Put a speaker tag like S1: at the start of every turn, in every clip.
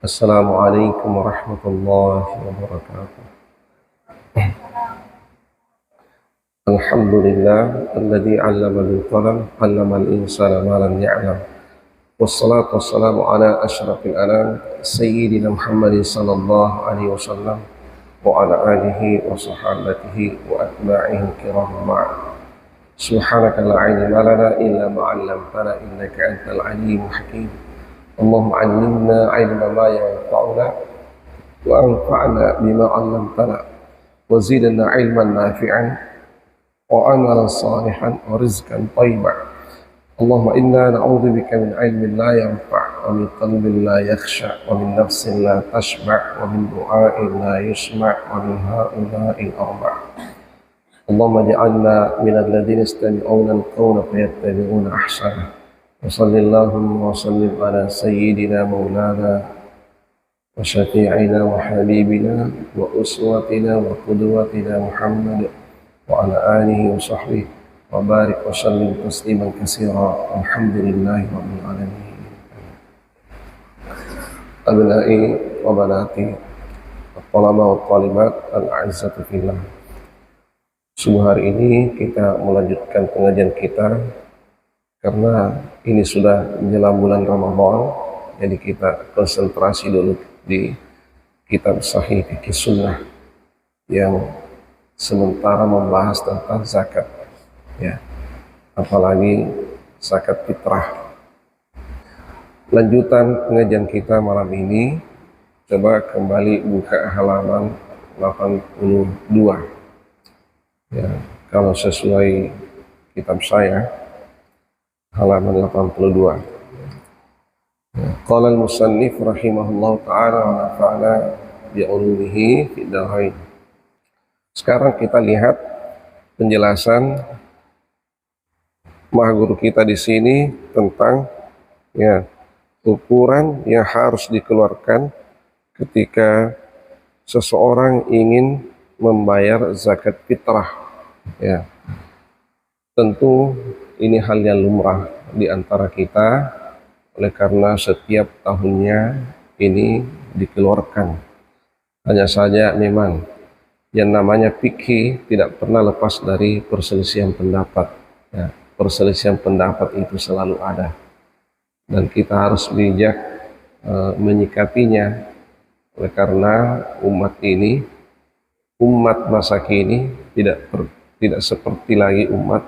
S1: Assalamualaikum warahmatullahi wabarakatuh. Alhamdulillah alladzi 'allama bil qalam 'allamal insana ma lam ya'lam. Wassalatu wassalamu ala asyrafil anam sayyidina Muhammadin sallallahu alaihi wasallam wa ala alihi wa sahabatihi wa atba'ihi kiram ma'ad. Subhanaka la 'ilma lana illa ma 'allamtana innaka antal 'alimul hakim. Allahumma 'allimna 'ilma ma yanfa'una wa anfa'na bima 'allamtana wa zidna 'ilman nafi'an wa amalan salihan wa rizqan thayyiban. Allahumma inna na'udzubika min 'ilmin la yanfa' wa min qalbin la yakhsha wa min nafsin la tashba' wa min du'a'in la yusma' wa min ha'ula'il arba'. Allahumma ij'alna min alladhina yastami'una al-qawla fayattabi'una ahsanah. Wa sallallahu wa sallim ala sayyidina maulana wa syafi'ina wa habibina wa uswatina wa qudwatina Muhammad wa ala alihi wa sahbihi wa barik wa sallim tasliman katsira. Alhamdulillahi rabbil alamin. Abna'i wa banati at-talaba wa talibat al-a'izzatu fillah. Subuh hari ini kita melanjutkan pengajian kita karena ini sudah menjelang bulan Ramadan, jadi kita konsentrasi dulu di kitab Sahih Fiqh Sunnah yang sementara membahas tentang zakat, ya, apalagi zakat fitrah. Lanjutan pengajian kita malam ini, coba kembali buka halaman 82, ya, kalau sesuai kitab saya halaman 82. Qala al-musannif rahimahullah ta'ala wa nafa'ana bi'ulumihi fid dharain. Sekarang kita lihat penjelasan maha guru kita di sini tentang, ya, ukuran yang harus dikeluarkan ketika seseorang ingin membayar zakat fitrah, ya. Tentu ini hal yang lumrah di antara kita, oleh karena setiap tahunnya ini dikeluarkan. Hanya saja memang yang namanya fikih tidak pernah lepas dari perselisihan pendapat, ya. Perselisihan pendapat itu selalu ada dan kita harus bijak menyikapinya, oleh karena umat ini, umat masa kini tidak seperti lagi umat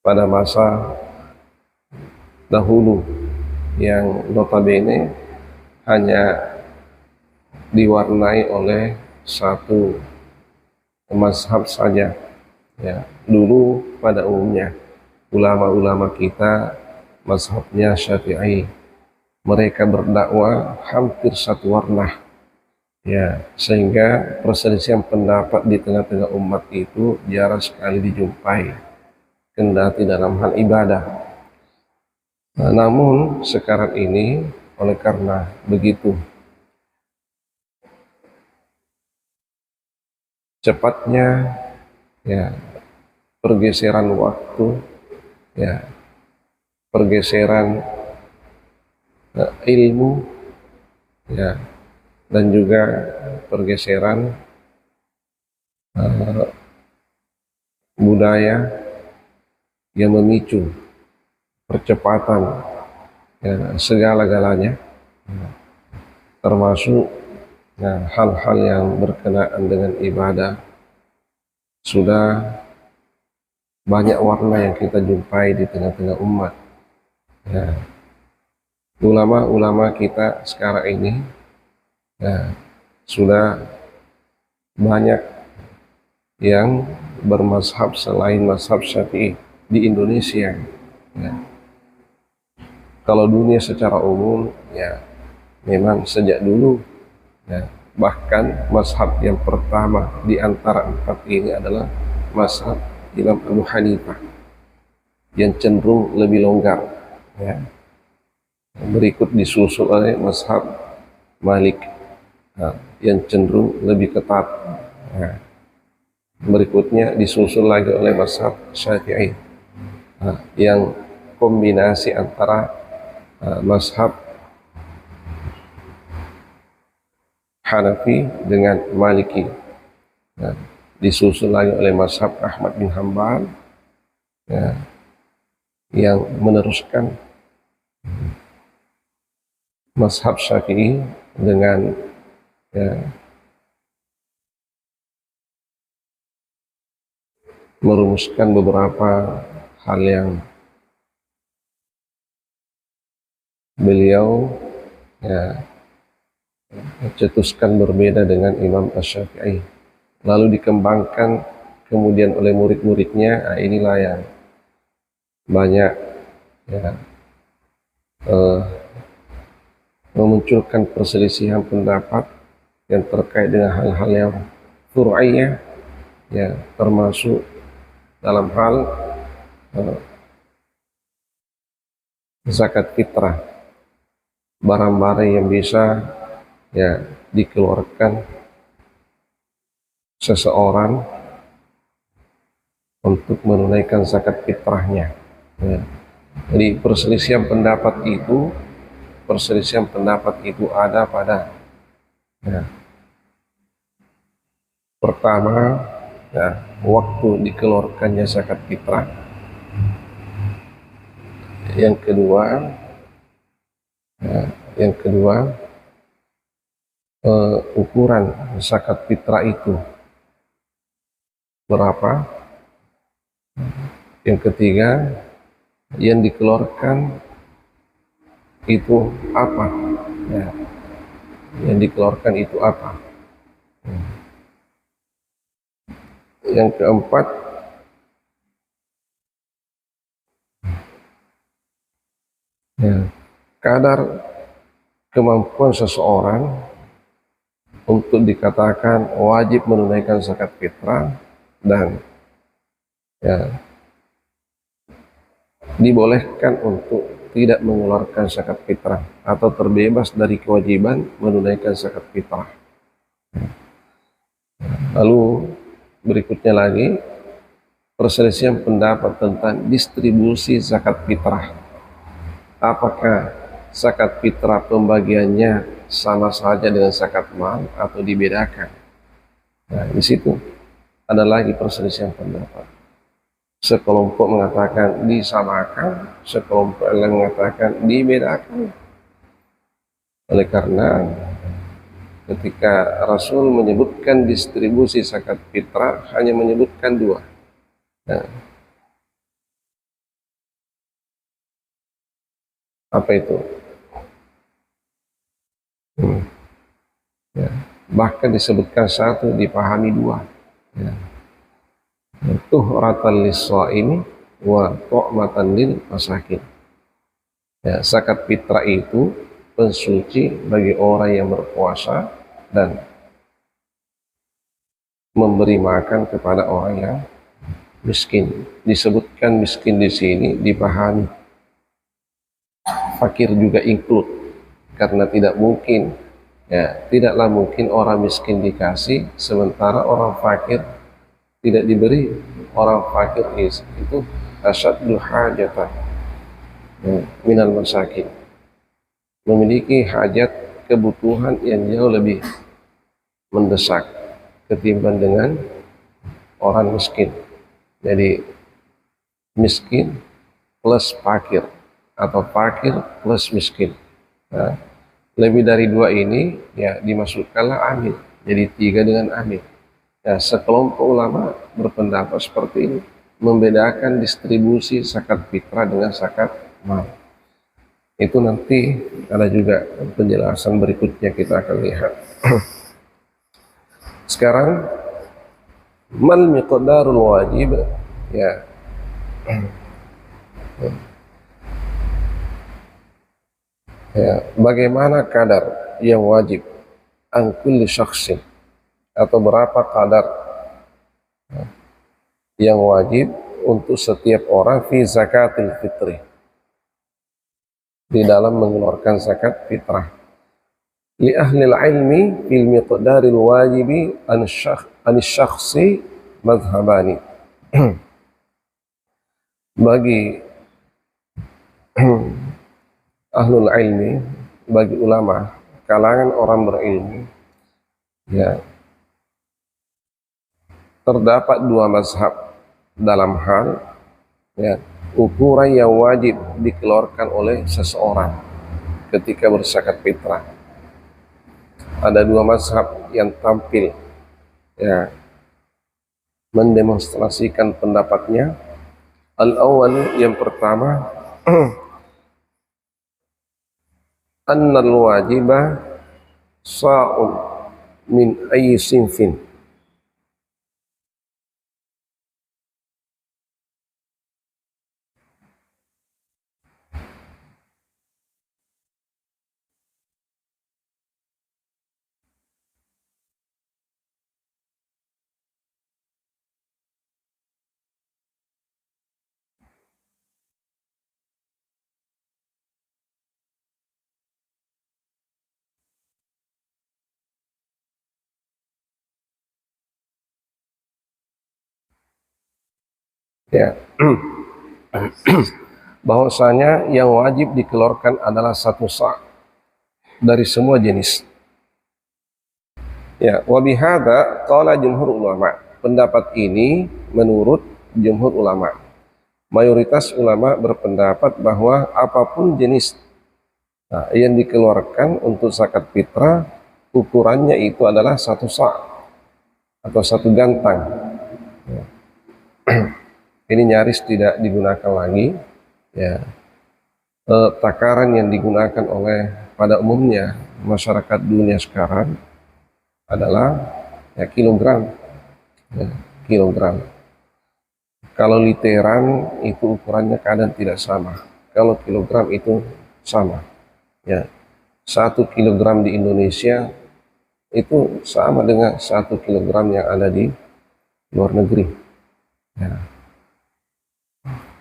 S1: pada masa dahulu yang notabene hanya diwarnai oleh satu mazhab saja, ya. Dulu pada umumnya ulama-ulama kita mazhabnya Syafi'i, mereka berdakwah hampir satu warna, ya, sehingga perselisihan pendapat di tengah-tengah umat itu jarang sekali dijumpai, kendati dalam hal ibadah. Nah, namun sekarang ini oleh karena begitu cepatnya, ya, pergeseran waktu, ya, pergeseran ilmu, ya, dan juga pergeseran budaya yang memicu percepatan, ya, segala-galanya, ya, termasuk, ya, hal-hal yang berkenaan dengan ibadah. Sudah banyak warna yang kita jumpai di tengah-tengah umat, ya. Ulama-ulama kita sekarang ini, ya, sudah banyak yang bermazhab selain mazhab Syafi'i di Indonesia, ya. Kalau dunia secara umum, ya, memang sejak dulu, ya, bahkan mazhab yang pertama di antara empat ini adalah mazhab Imam Abu Hanifah yang cenderung lebih longgar, ya. Berikut disusul oleh mazhab Malik, nah, yang cenderung lebih ketat, ya. Berikutnya disusul lagi oleh mazhab Syafi'i, yang kombinasi antara mazhab Hanafi dengan Maliki. Ya, disusul lagi oleh mazhab Ahmad bin Hambal, ya, yang meneruskan mazhab Syafi'i dengan, ya, merumuskan beberapa hal yang beliau, ya, cetuskan berbeda dengan Imam Asy-Syafi'i, lalu dikembangkan kemudian oleh murid-muridnya. Nah, inilah yang banyak, ya, memunculkan perselisihan pendapat yang terkait dengan hal-hal yang furu'iyah, ya, termasuk dalam hal zakat fitrah, barang-barang yang bisa, ya, dikeluarkan seseorang untuk menunaikan zakat fitrahnya. Ya. Jadi perselisihan pendapat itu ada pada, ya, pertama, ya, waktu dikeluarkannya zakat fitrah. Yang kedua, ukuran zakat fitrah itu berapa. Yang ketiga, yang dikeluarkan itu apa, ya, yang dikeluarkan itu apa. Yang keempat, ya, kadar kemampuan seseorang untuk dikatakan wajib menunaikan zakat fitrah dan, ya, dibolehkan untuk tidak mengeluarkan zakat fitrah atau terbebas dari kewajiban menunaikan zakat fitrah. Lalu berikutnya lagi, perselisihan pendapat tentang distribusi zakat fitrah. Apakah zakat fitrah pembagiannya sama saja dengan zakat mal atau dibedakan? Nah, di situ ada lagi perselisihan pendapat. Sekelompok mengatakan disamakan, sekelompok yang mengatakan dibedakan. Oleh karena ketika Rasul menyebutkan distribusi zakat fitrah, hanya menyebutkan dua. Nah, apa itu? Ya, bahkan disebutkan satu, dipahami dua. Ya. Tuhratan lis-shaimi wa tu'matan lil masakin. Ya, zakat fitrah itu pensuci bagi orang yang berpuasa dan memberi makan kepada orang yang miskin. Disebutkan miskin di sini dipahami fakir juga include, karena tidak mungkin, ya, tidaklah mungkin orang miskin dikasih sementara orang fakir tidak diberi. Orang fakir itu asyaddu hajatan minal masakin, memiliki hajat kebutuhan yang jauh lebih mendesak ketimbang dengan orang miskin. Jadi miskin plus fakir atau fakir plus miskin. Nah, lebih dari dua ini, ya, dimasukkanlah amil, jadi tiga dengan amil. Ya, sekelompok ulama berpendapat seperti ini, membedakan distribusi zakat fitrah dengan zakat mal. Itu nanti ada juga penjelasan berikutnya, kita akan lihat. Sekarang, mal miqdarul wajib, ya, ya, bagaimana kadar yang wajib an kulli syakhsin, atau berapa kadar yang wajib untuk setiap orang fi zakatil fitri, di dalam mengeluarkan zakat fitrah. Li ahlil ilmi fil miqdaril wajibi an syakhsi madhhabani. Bagi ahlul ilmi, bagi ulama, kalangan orang berilmu, Ya, terdapat dua mazhab dalam hal ya ukuran yang wajib dikeluarkan oleh seseorang ketika berzakat fitrah. Ada dua mazhab yang tampil ya mendemonstrasikan pendapatnya. Al-awwal, yang pertama, annal wajibah sa'un min ayyi sinfin. Ya, bahwasanya yang wajib dikeluarkan adalah satu sa' dari semua jenis. Ya, wa bihadza qala jumhur ulama. Pendapat ini menurut jumhur ulama. Mayoritas ulama berpendapat bahwa apapun jenis yang dikeluarkan untuk zakat fitrah, ukurannya itu adalah satu sa' atau satu gantang. Ya. Ini nyaris tidak digunakan lagi. Ya, takaran yang digunakan oleh pada umumnya masyarakat dunia sekarang adalah ya kilogram. Ya, kilogram. Kalau literan itu ukurannya kadang tidak sama. Kalau kilogram itu sama. Ya, 1 kilogram di Indonesia itu sama dengan 1 kilogram yang ada di luar negeri. Ya.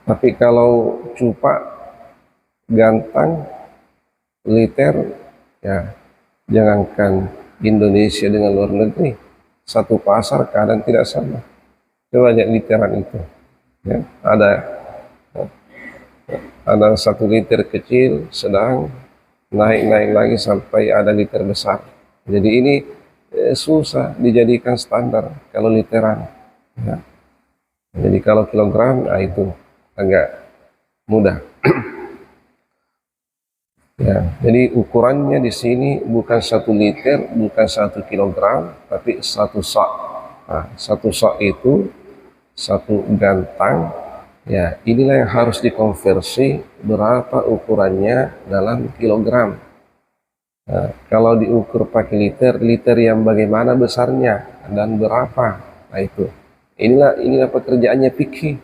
S1: Tapi kalau cupak, gantang, liter, ya jangankan Indonesia dengan luar negeri, satu pasar kadang tidak sama. Coba lihat literan itu. Ya, ada 1 liter kecil, sedang naik lagi sampai ada liter besar. Jadi ini susah dijadikan standar kalau literan. Ya. Jadi kalau kilogram, nah itu agak mudah. Ya, jadi ukurannya di sini bukan 1 liter, bukan 1 kilogram, tapi satu sa'. Nah, satu sa' itu satu gantang. Ya, inilah yang harus dikonversi berapa ukurannya dalam kilogram. Nah, kalau diukur pakai liter, liter yang bagaimana besarnya dan berapa? Nah itu, inilah pekerjaannya fikih.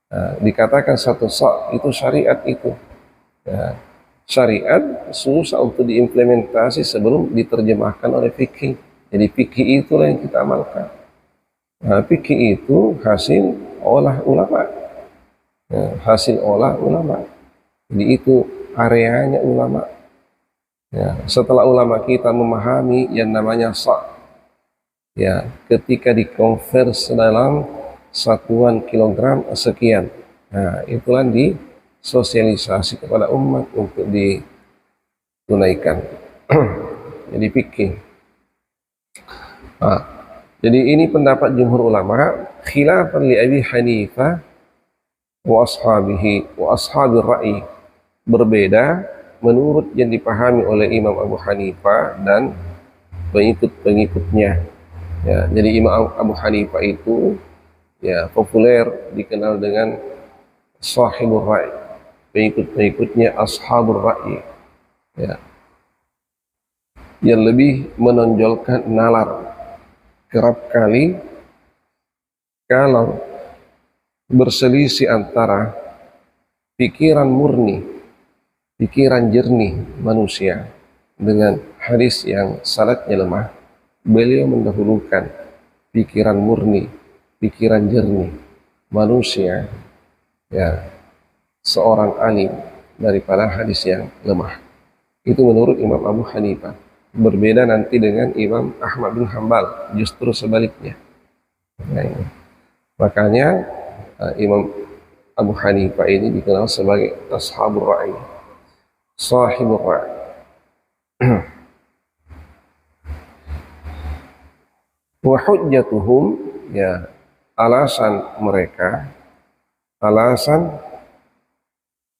S1: Nah, dikatakan satu sa' itu syariat itu. Ya, syariat susah untuk diimplementasi sebelum diterjemahkan oleh fikih. Jadi fikih itulah yang kita amalkan. Nah, fikih itu hasil olah ulama. Ya, hasil olah ulama. Jadi itu areanya ulama. Ya, setelah ulama kita memahami yang namanya sa', ya ketika dikonversi dalam satuan kilogram sekian, nah itulah disosialisasi kepada umat untuk ditunaikan. Jadi fikih. Nah, jadi ini pendapat jumhur ulama khilafan li Abi Hanifah wa ashabihi wa ashabir ra'i, berbeda menurut yang dipahami oleh Imam Abu Hanifah dan pengikut-pengikutnya. Ya, jadi Imam Abu Hanifah itu ya populer dikenal dengan sahibur ra'i, pengikut-pengikutnya ashabur ra'i, ya, yang lebih menonjolkan nalar. Kerap kali kalau berselisih antara pikiran murni, pikiran jernih manusia dengan hadis yang sanadnya lemah, beliau mendahulukan pikiran murni, pikiran jernih manusia, ya, seorang alim daripada hadis yang lemah. Itu menurut Imam Abu Hanifah. Berbeda nanti dengan Imam Ahmad bin Hambal, justru sebaliknya. Nah, ini. Makanya Imam Abu Hanifah ini dikenal sebagai ashabur ra'i, sahibur ra'i. Wa hujjatuhum, ya, alasan mereka, alasan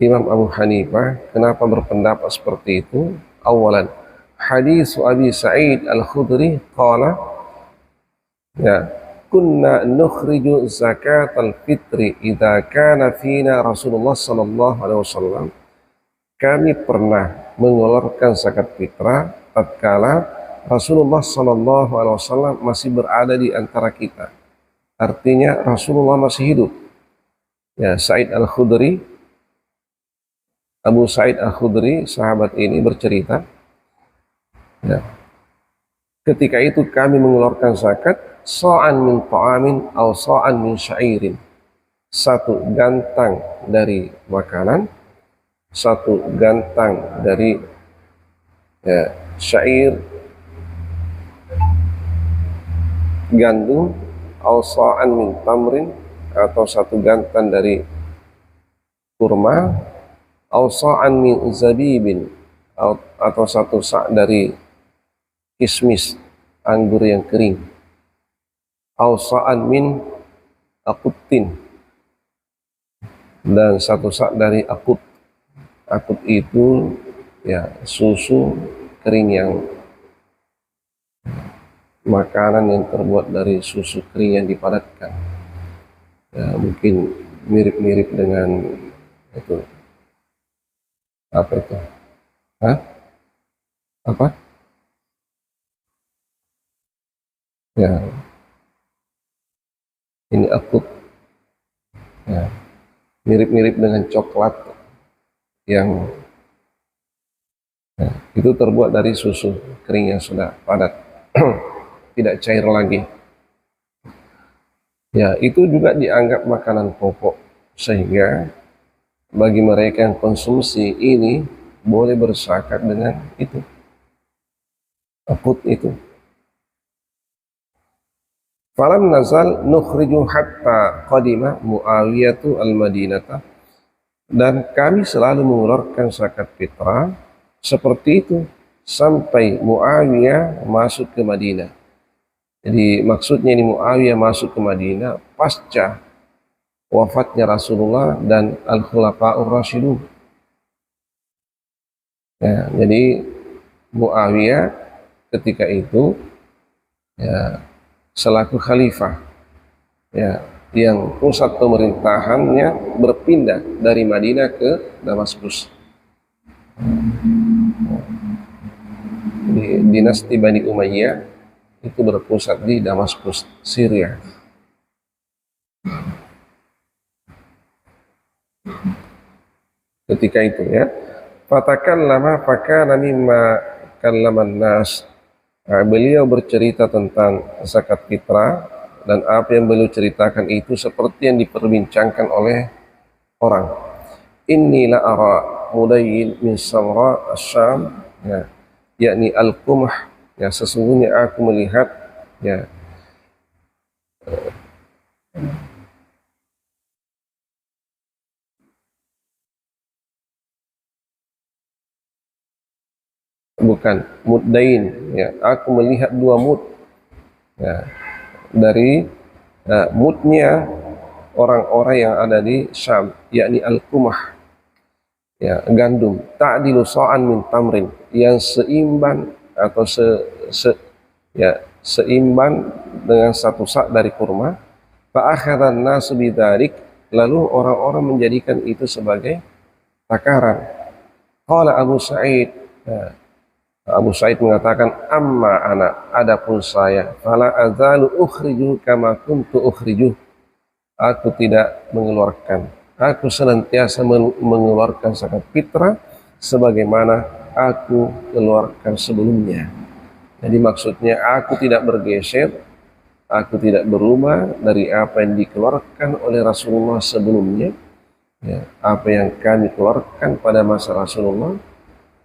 S1: Imam Abu Hanifah kenapa berpendapat seperti itu. Awalan, hadis Abi Sa'id Al-Khudri qala, ya, kunna nukhriju zakat al-fitri idza kana fina Rasulullah sallallahu alaihi wasallam. Kami pernah mengeluarkan zakat fitrah tatkala Rasulullah sallallahu alaihi wasallam masih berada di antara kita. Artinya Rasulullah masih hidup. Ya, Sa'id Al-Khudri, Abu Sa'id Al-Khudri, sahabat ini bercerita, ya, ketika itu kami mengeluarkan zakat sa'an min ta'amin atau sa'an min syairin, satu gantang dari makanan, satu gantang dari, ya, syair, gandum, atau sa'an min tamrin, atau satu gantang dari kurma, atau sa'an min zabibin, atau satu sa' dari kismis, anggur yang kering, atau sa'an min akutin, dan satu sa' dari akut. Akut itu, ya, susu kering, yang makanan yang terbuat dari susu kering yang dipadatkan. Ya, mungkin mirip-mirip dengan itu, apa itu? Hah? Apa? Ya, ini akut. Ya, mirip-mirip dengan coklat yang, ya, itu terbuat dari susu kering yang sudah padat, tidak cair lagi. Ya, itu juga dianggap makanan pokok, sehingga bagi mereka yang konsumsi ini boleh berzakat dengan itu, akut itu. Falam nazal nukhriju hatta qadima Muawiyatu al-Madinata, dan kami selalu mengeluarkan zakat fitrah seperti itu sampai Muawiyah masuk ke Madinah. Jadi maksudnya ini Muawiyah masuk ke Madinah pasca wafatnya Rasulullah dan Al-Khulafa'ur Rasyidun. Ya, jadi Muawiyah ketika itu, ya, selaku khalifah, ya, yang pusat pemerintahannya berpindah dari Madinah ke Damaskus. Di dinasti Bani Umayyah itu berpusat di Damaskus, Syria. Ketika itu, ya, fatakallama fakana mimma kallaman nas. Beliau bercerita tentang zakat fitrah, dan apa yang beliau ceritakan itu seperti yang diperbincangkan oleh orang. Inni la ara mudayyin min samra asyam, ya, yakni al-qumah, ya, sesungguhnya aku melihat, ya, bukan muddain, ya, aku melihat dua mud, ya, dari, mudnya orang-orang yang ada di Syam, yakni al-qumah, ya, gandum, ta'dilu sa'an min tamrin, yang seimbang atau ya, seimbang dengan satu sa' dari kurma. Fa akhadhan nasu bidzalik, lalu orang-orang menjadikan itu sebagai takaran. Qala Abu Sa'id, ya, Abu Sa'id mengatakan, amma ana, adapun saya, fala azalu ukhriju kama kuntu ukhriju, aku tidak mengeluarkan, aku senantiasa mengeluarkan zakat fitrah sebagaimana aku keluarkan sebelumnya. Jadi maksudnya aku tidak bergeser, aku tidak berubah dari apa yang dikeluarkan oleh Rasulullah sebelumnya, ya, apa yang kami keluarkan pada masa Rasulullah.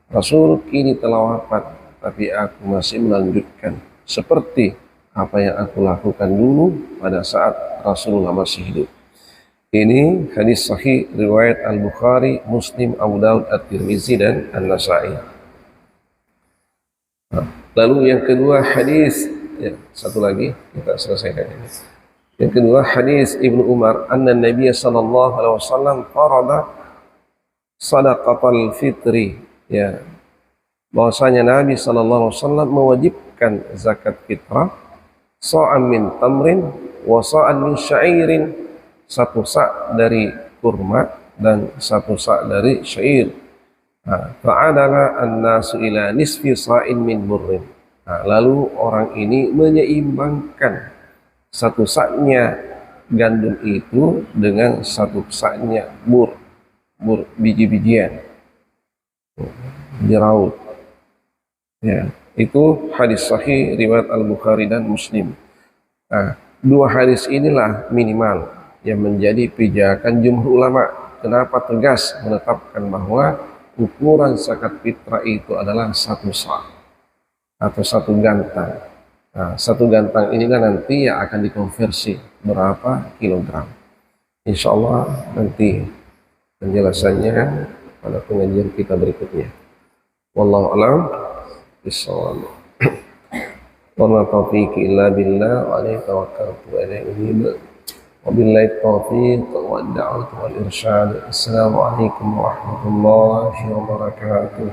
S1: Rasul kini telah wafat, tapi aku masih melanjutkan seperti apa yang aku lakukan dulu pada saat Rasulullah masih hidup. Ini hadis sahih riwayat Al-Bukhari, Muslim, Abu Daud, At-Tirmizi, dan An-Nasai. Lalu yang kedua, hadis Ya, satu lagi kita selesaikan ini. Yang kedua, hadis Ibnu Umar, anna Nabi sallallahu alaihi wasallam farada sadaqatal fitri. Ya, bahwasanya Nabi sallallahu alaihi wasallam mewajibkan zakat fitrah sa'an min tamrin wa sa'an min sya'irin, satu sa' dari kurma dan satu sa' dari syair. Fa'adala an-nasu ila nisfi sa'in min burrin. Lalu orang ini menyeimbangkan satu saknya gandum itu dengan satu saknya bur biji-bijian diraut. Ya, itu hadis sahih riwayat Al-Bukhari dan Muslim. Dua hadis inilah minimal yang menjadi pijakan jumhur ulama. Kenapa tegas menetapkan bahwa ukuran zakat fitrah itu adalah satu sa' atau satu gantang. Satu gantang inilah nanti yang akan dikonversi berapa kilogram. Insya Allah nanti penjelasannya pada pengajian kita berikutnya. Wallahu a'lam bishawab. Wa ma taufiqi illa billah wa alaihi tawakkaltu wa ilaihi unib. Wabillahi taufiq wa da'watu wal irsyad. Assalamualaikum warahmatullahi wabarakatuh.